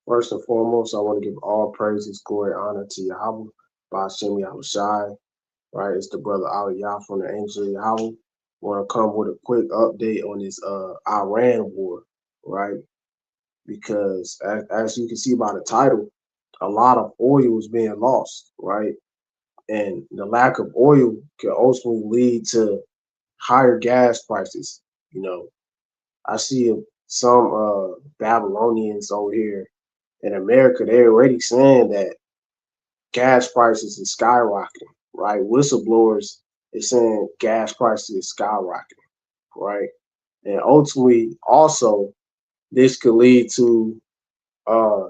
First and foremost, I want to give all praises, glory, honor to Yahweh, Ba'ashem Yahushai, right? It's the brother Ali Yah from the Angel of Yahweh. Want to come with a quick update on this Iran war, right? Because as you can see by the title, a lot of oil is being lost, right? And the lack of oil can ultimately lead to higher gas prices. You know, I see some Babylonians over here in America, they're already saying that gas prices is skyrocketing, right? Whistleblowers is saying gas prices is skyrocketing, right? And ultimately, also, this could lead to, uh,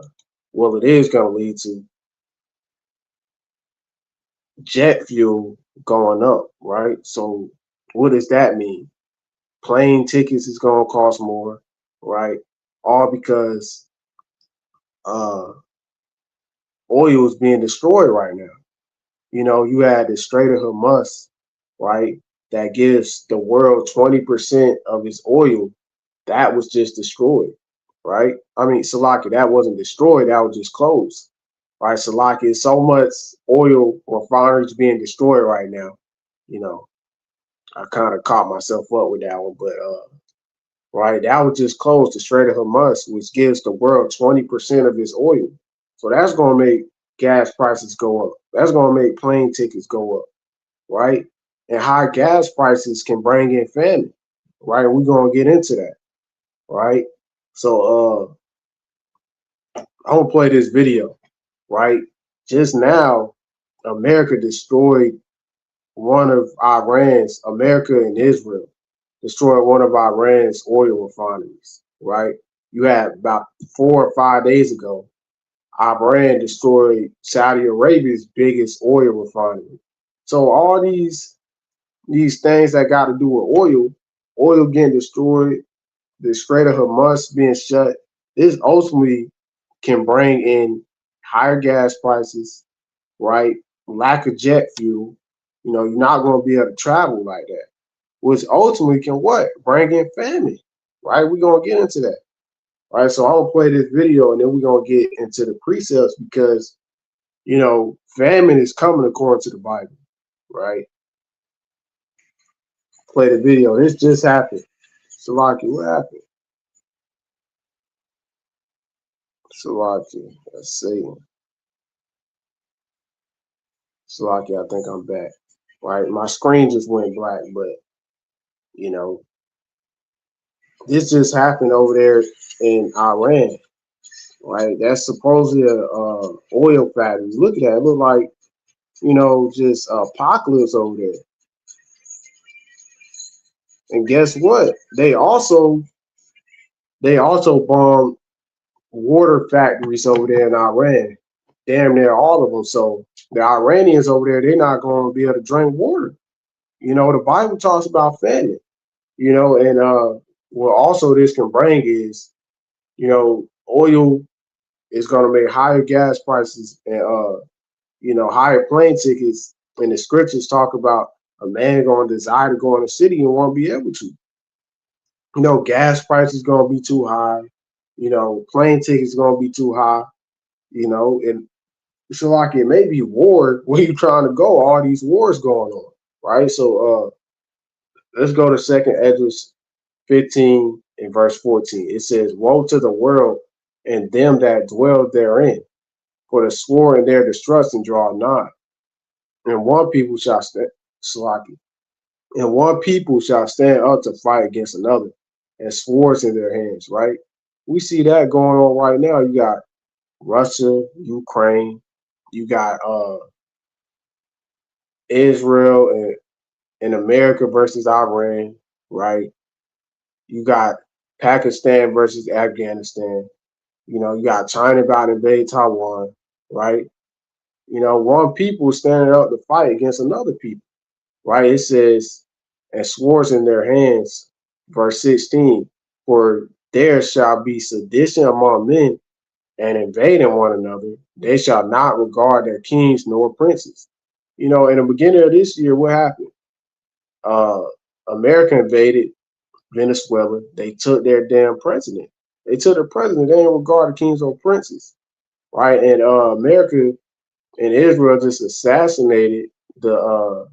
well, it is going to lead to jet fuel going up, right? So, what does that mean? Plane tickets is going to cost more, right? All because uh, oil is being destroyed right now. You know, you had the Strait of Hamas, right? That gives the world 20% of its oil. That was just destroyed, right? I mean, Salaki, that wasn't destroyed. That was just closed, right? Salaki, so much oil refineries being destroyed right now. You know, I kind of caught myself up with that one, but right, that was just closed, the Strait of Hamas, which gives the world 20% of its oil. So that's going to make gas prices go up. That's going to make plane tickets go up, right? And high gas prices can bring in famine, right? We're gonna get into that, right? So I'm gonna play this video, right? Just now, America destroyed one of Iran's, America and Israel destroyed one of Iran's oil refineries, right? You had about 4 or 5 days ago, Iran destroyed Saudi Arabia's biggest oil refinery. So all these things that got to do with oil getting destroyed, the Strait of Hamas being shut, this ultimately can bring in higher gas prices, right? Lack of jet fuel. You know, you're not going to be able to travel like that, which ultimately can what? Bring in famine, right? We're going to get into that, right? So I'm going to play this video and then we're going to get into the precepts because, you know, famine is coming according to the Bible, right? Play the video. This just happened. Salaki, what happened? Salaki, let's see. Salaki, I think I'm back. Right, my screen just went black, but you know, this just happened over there in Iran. Right, that's supposedly a oil factory. Look at that. It look like just apocalypse over there. And guess what? They also bombed water factories over there in Iran. Damn near all of them. So the Iranians over there, they're not going to be able to drink water. You know, the Bible talks about famine. You know, and what also this can bring is, oil is going to make higher gas prices and higher plane tickets. And the scriptures talk about a man going to desire to go in a city and won't be able to. You know, gas prices going to be too high. You know, plane tickets going to be too high. You know, and so like it may be war. Where you trying to go? All these wars going on, right? So let's go to Second Ezra 15 and verse 14. It says, "Woe to the world and them that dwell therein, for the swore in their destruction draw nigh, and one people shall stand Salaki, and one people shall stand up to fight against another, and swords in their hands." Right? We see that going on right now. You got Russia, Ukraine, you got Israel and America versus Iran, right? You got Pakistan versus Afghanistan. You know, you got China about to invade Taiwan, right? You know, one people standing up to fight against another people, right? It says, and swords in their hands, verse 16, for there shall be sedition among men and invading one another. They shall not regard their kings nor princes. You know, in the beginning of this year, what happened? Uh, America invaded Venezuela. They took their damn president. They took the president. They didn't regard the kings or princes, right? And America and Israel just assassinated the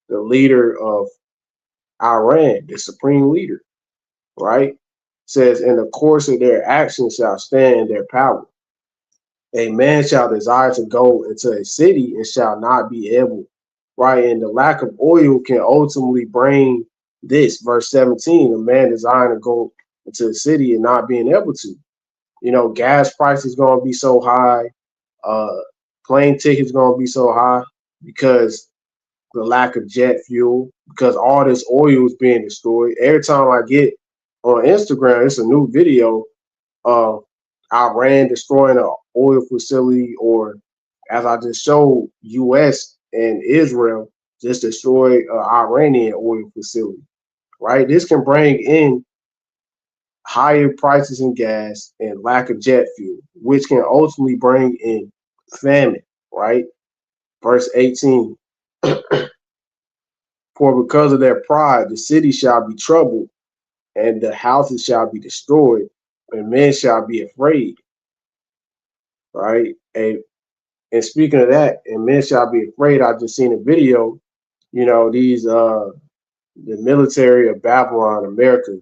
leader of Iran, the supreme leader, right? Says, in the course of their actions shall stand in their power. A man shall desire to go into a city and shall not be able, right? And the lack of oil can ultimately bring this. Verse 17, a man desiring to go into the city and not being able to. You know, gas prices going to be so high, uh, plane tickets going to be so high because the lack of jet fuel, because all this oil is being destroyed. Every time I get on Instagram, it's a new video of Iran destroying an oil facility, or as I just showed, U.S. and Israel just destroyed an Iranian oil facility. Right, this can bring in higher prices in gas and lack of jet fuel, which can ultimately bring in famine. Right, verse 18. For because of their pride, the city shall be troubled, and the houses shall be destroyed, and men shall be afraid. Right, and speaking of that, and men shall be afraid. I just seen a video. You know, these the military of Babylon, America,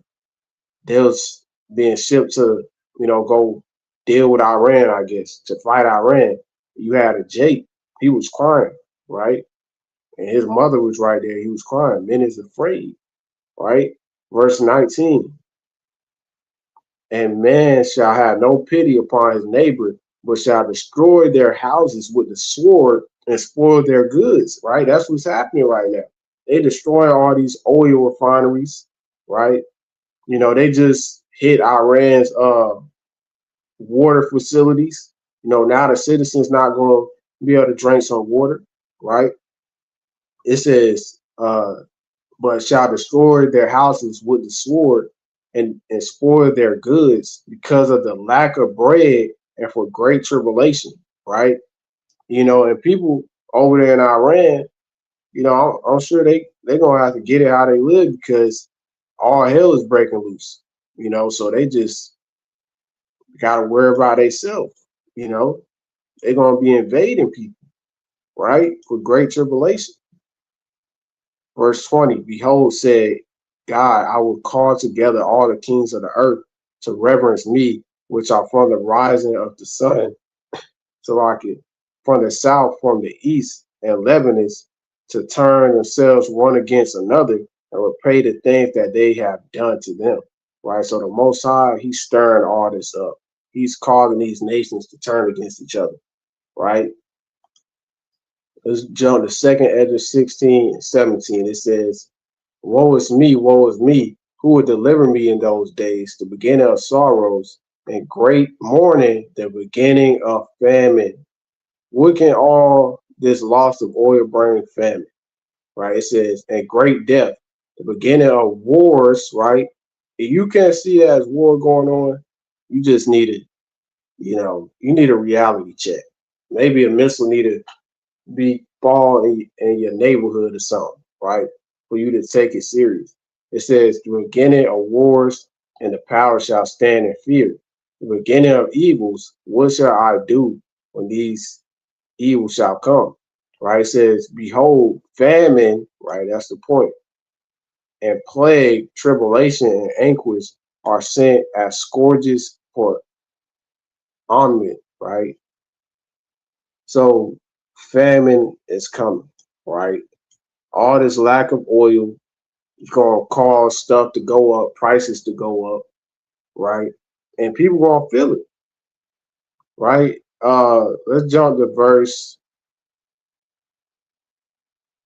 they was being shipped to, go deal with Iran, I guess, to fight Iran. You had a Jake, he was crying, right? And his mother was right there, he was crying. Men is afraid, right? Verse 19. And man shall have no pity upon his neighbor, but shall destroy their houses with the sword and spoil their goods, right? That's what's happening right now. They destroying all these oil refineries, right? You know, they just hit Iran's water facilities. You know, now the citizens not going to be able to drink some water, right? It says, but shall destroy their houses with the sword and spoil their goods because of the lack of bread and for great tribulation, right? You know, and people over there in Iran, you know, I'm sure they're gonna have to get it how they live because all hell is breaking loose, you know, so they just gotta worry about themselves, you know. They're gonna be invading people, right? For great tribulation. Verse 20, behold, said God, I will call together all the kings of the earth to reverence me, which are from the rising of the sun to like it, from the south, from the east, and Lebanese, to turn themselves one against another and repay the things that they have done to them. Right? So the Most High, he's stirring all this up. He's causing these nations to turn against each other. Right? Let's jump to second Ezra 16 and 17. It says, woe is me, who will deliver me in those days, the beginning of sorrows and great mourning, the beginning of famine. What can all this loss of oil bring famine? Right? It says, and great death, the beginning of wars, right? If you can't see that as war going on, you just need it, you need a reality check. Maybe a missile need to be fall in your neighborhood or something, right? For you to take it serious. It says the beginning of wars and the power shall stand in fear. The beginning of evils, what shall I do when these evils shall come? Right? It says, behold, famine, right? That's the point. And plague, tribulation, and anguish are sent as scourges for armament, right? So famine is coming, right? All this lack of oil is going to cause stuff to go up, prices to go up, right? And people going to feel it, right? Let's jump to verse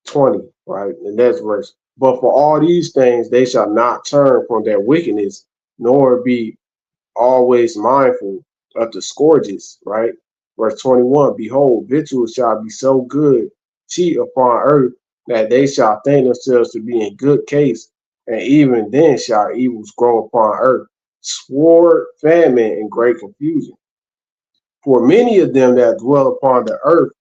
20, right? The next verse. But for all these things, they shall not turn from their wickedness, nor be always mindful of the scourges, right? Verse 21, behold, victuals shall be so good, cheap upon earth, that they shall think themselves to be in good case, and even then shall evils grow upon earth, sword, famine, and great confusion. For many of them that dwell upon the earth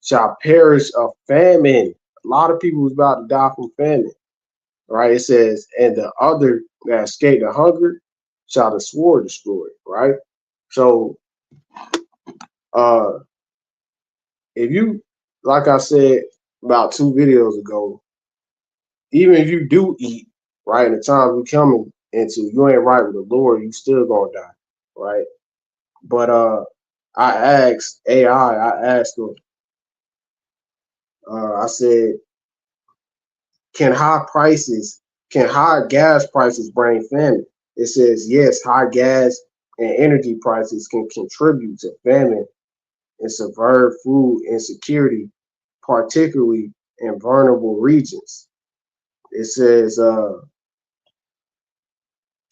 shall perish of famine. A lot of people is about to die from famine, right? It says, and the other that escape the hunger, shall the sword destroy, right? So uh if you, like I said about 2 videos ago, even if you do eat, right, in the times we coming into, you ain't right with the Lord, you still gonna die, right? But I asked AI, I asked them, I said, can high prices, can high gas prices bring famine? It says yes, high gas and energy prices can contribute to famine and severe food insecurity, particularly in vulnerable regions. It says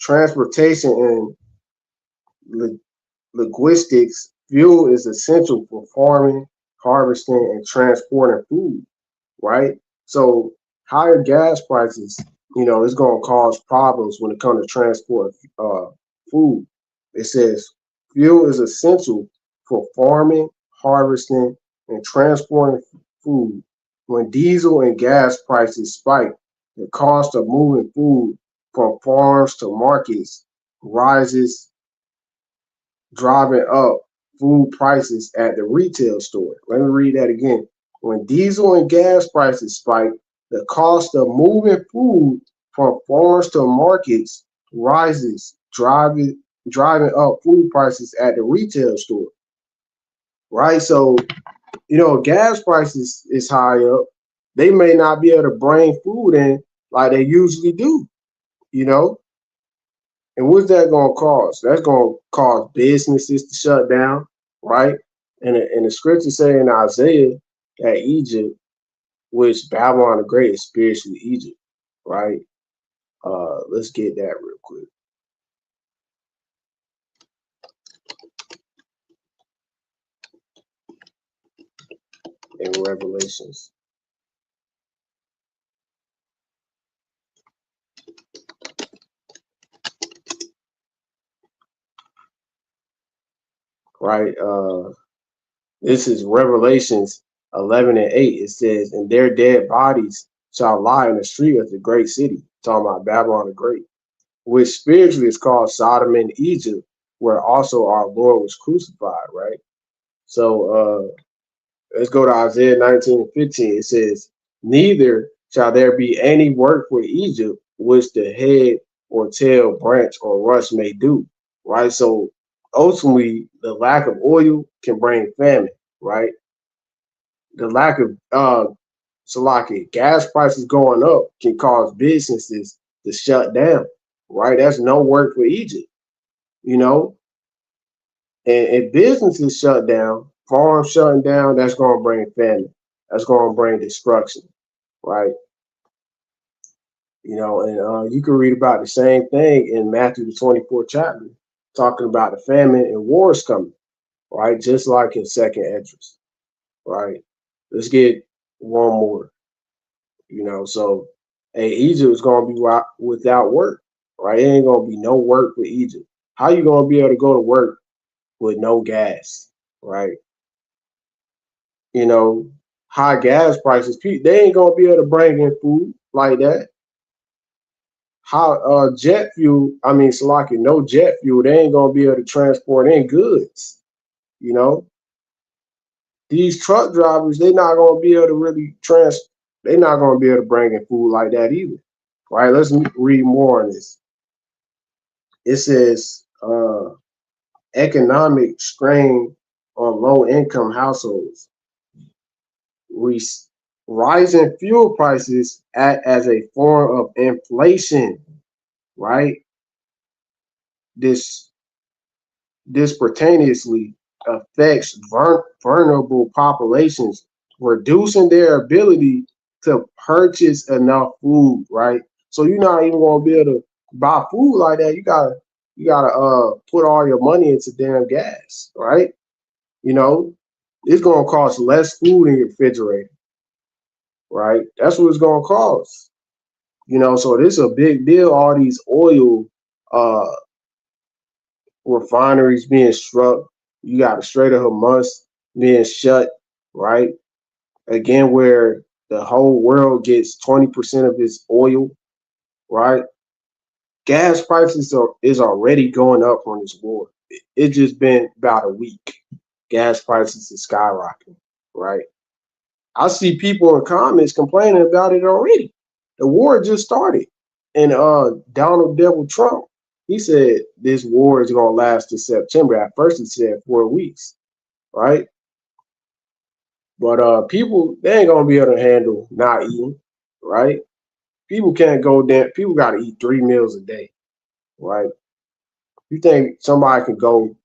transportation and logistics, fuel is essential for farming, harvesting, and transporting food, right? So higher gas prices, it's going to cause problems when it comes to transport food. It says fuel is essential for farming, harvesting, and transporting food. When diesel and gas prices spike, the cost of moving food from farms to markets rises, driving up food prices at the retail store. Let me read that again. When diesel and gas prices spike, the cost of moving food from farms to markets rises, driving up food prices at the retail store. Right? So, gas prices is high up. They may not be able to bring food in like they usually do, you know? And what's that going to cause? That's going to cause businesses to shut down, right? And the scripture say in Isaiah that Egypt, which Babylon the Great is spiritually Egypt, right? Let's get that real quick in Revelations, right? This is Revelations 11 and 8. It says, and their dead bodies shall lie in the street of the great city, talking about Babylon the Great, which spiritually is called Sodom and Egypt, where also our Lord was crucified, right? So let's go to Isaiah 19 and 15. It says, neither shall there be any work for Egypt which the head or tail, branch, or rush may do, right? So ultimately, the lack of oil can bring famine, right? The lack of Salaki, gas prices going up can cause businesses to shut down, right? That's no work for Egypt, you know. And businesses shut down, farms shutting down, that's going to bring famine. That's going to bring destruction, right? And you can read about the same thing in Matthew the 24th chapter, talking about the famine and wars coming, right? Just like in Second Esdras, right? Let's get one more. So hey, Egypt is gonna be without work, right? It ain't gonna be no work for Egypt. How you gonna be able to go to work with no gas, right? You know, high gas prices, they ain't gonna be able to bring in food like that. How jet fuel? I mean, Salaki, no jet fuel. They ain't gonna be able to transport in goods. You know, these truck drivers, they not gonna be able to really They not gonna be able to bring in food like that either, right? Let's read more on this. It says economic strain on low income households. We, rising fuel prices act as a form of inflation, right? This disproportionately affects vulnerable populations, reducing their ability to purchase enough food, right? So you're not even gonna be able to buy food like that. You gotta put all your money into damn gas, right? You know, it's gonna cost less food in your refrigerator, right? That's what it's gonna cost. So this is a big deal. All these oil uh refineries being struck. You got the Strait of Hormuz being shut, right? Again, where the whole world gets 20% of its oil, right? gas prices is already going up from this war. It just been about a week. Gas prices is skyrocketing, right? I see people in comments complaining about it already. The war just started. And Donald Devil Trump, he said this war is gonna last to September. At first he said 4 weeks, right? But people they ain't gonna be able to handle not eating, right? People can't go there. People gotta eat 3 meals a day, right? You think somebody can go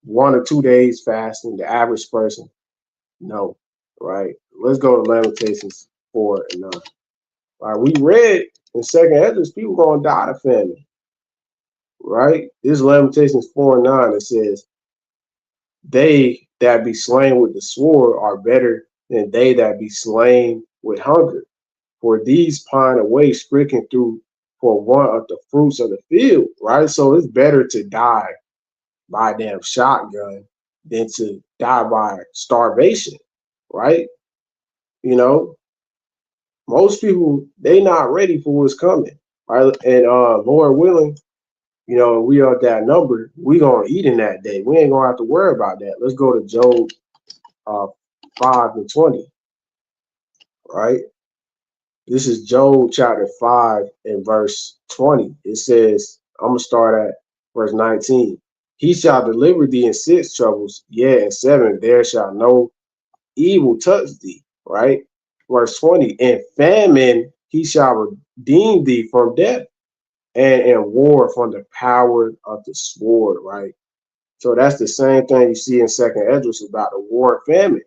1 or 2 days fasting, the average person? No, right? Let's go to Lamentations 4 and 9. All right, we read in Second Ezra, people gonna die of famine, right? This is Lamentations 4 and 9. It says, "They that be slain with the sword are better than they that be slain with hunger. For these pine away, stricken through for want of the fruits of the field." Right, so it's better to die by a damn shotgun than to die by starvation, right? You know, most people they not ready for what's coming, right? And Lord willing, we are that number. We gonna eat in that day. We ain't gonna have to worry about that. Let's go to Job uh, 5 and 20, right? This is Job chapter 5 and verse 20. It says, I'm gonna start at verse 19. He shall deliver thee in 6 troubles, yea, in 7 there shall no evil touch thee, right? Verse 20, in famine he shall redeem thee from death, and in war from the power of the sword, right? So that's the same thing you see in Second Esdras about the war and famine,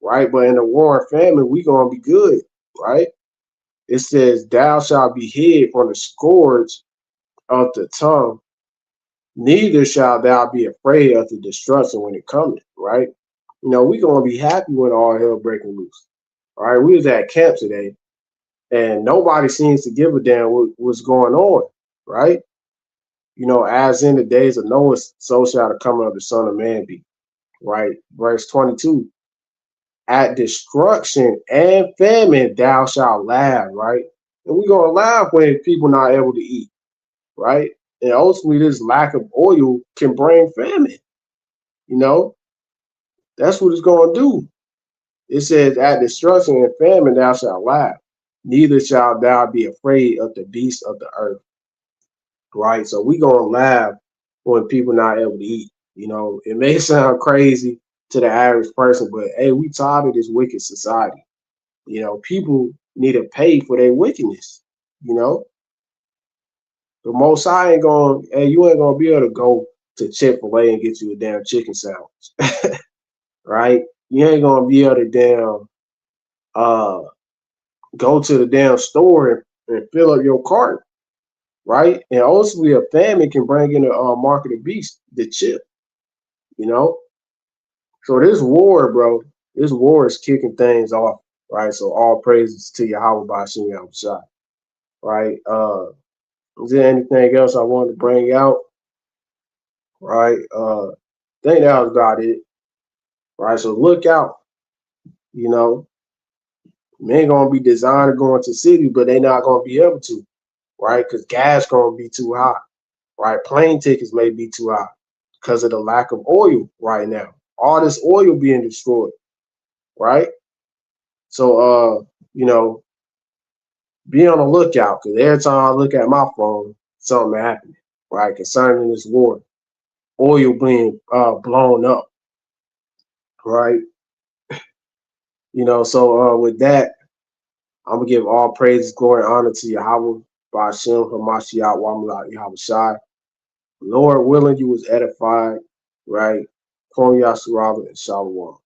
right? But in the war and famine, we gonna be good, right? It says, "Thou shalt be hid from the scourge of the tongue, neither shalt thou be afraid of the destruction when it cometh." Right? We gonna be happy when all hell breaking loose. All right, we was at camp today, and nobody seems to give a damn what's going on, right? As in the days of Noah, so shall the coming of the Son of Man be. Right? Verse 22. At destruction and famine thou shalt laugh, right? And we're gonna laugh when people not able to eat, right? And ultimately this lack of oil can bring famine, you know? That's what it's gonna do. It says, at destruction and famine thou shalt laugh, neither shalt thou be afraid of the beasts of the earth, right? So we gonna laugh when people not able to eat. It may sound crazy to the average person, but hey, we tired of this wicked society. People need to pay for their wickedness. You know, the Most High ain't going. Hey, you ain't gonna be able to go to Chick-fil-A and get you a damn chicken sandwich, right? You ain't gonna be able to damn uh go to the damn store and fill up your cart, right? And ultimately, a famine can bring in a market of beast, the chip. You know, so this war, bro, this war is kicking things off, right? So all praises to Yahweh Bashim Yahushua, right? Is there anything else I wanted to bring out? Right. I think that was about it. Right. So look out. You know, they ain't gonna be designed to go into city, but they not gonna be able to, right? Because gas gonna be too high. Right. Plane tickets may be too high because of the lack of oil right now. All this oil being destroyed. Right. So you know, be on the lookout because every time I look at my phone, something happening, right? Concerning this war. Oil being blown up, right? So with that, I'm gonna give all praise, glory, and honor to Yahweh, Ba'ashem, Hamashiach, Wamalat, Yahweh Shai. Lord willing, you was edified, right? Kwam Yasharala and Shalom.